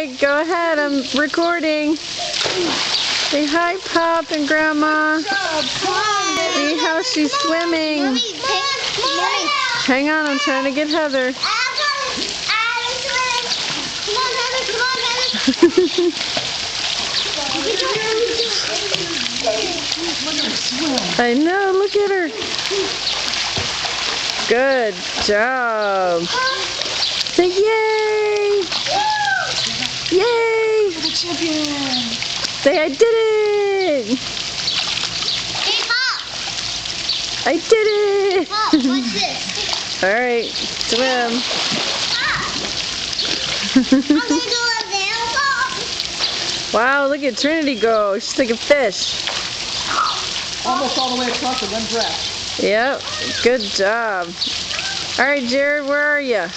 Okay, go ahead. I'm recording. Say hi, Pop and Grandma. See how she's swimming. Hang on, I'm trying to get Heather. I know, look at her. Good job. Say yay! Yay! The champion. Say I did it! Hey, Pop! I did it! Pop, what's this? Alright, swim. I'm gonna do a nail, Pop. Wow, look at Trinity go. She's like a fish. Almost all the way across in one breath. Yep, good job. Alright, Jared, where are you?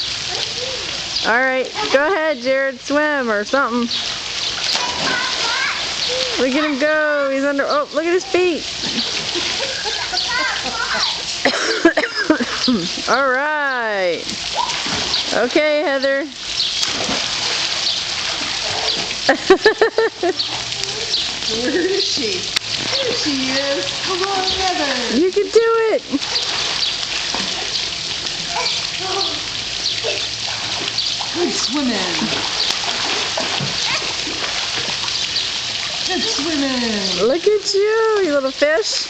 Alright, go ahead, Jared, swim or something. Look at him go. He's under. Oh, look at his feet. Alright. Okay, Heather. Where is she? There she is. Come on, Heather. You can do it. Good swimming. Good swimming. Look at you, you little fish.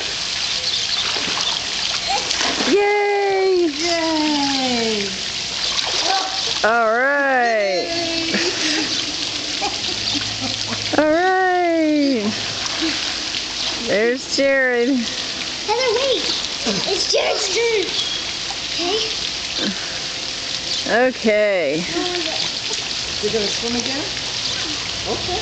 Yay! Yay. Alright. Alright. There's Jared. Heather, wait. It's Jared's turn. Okay? Okay. You're going to swim again? Okay.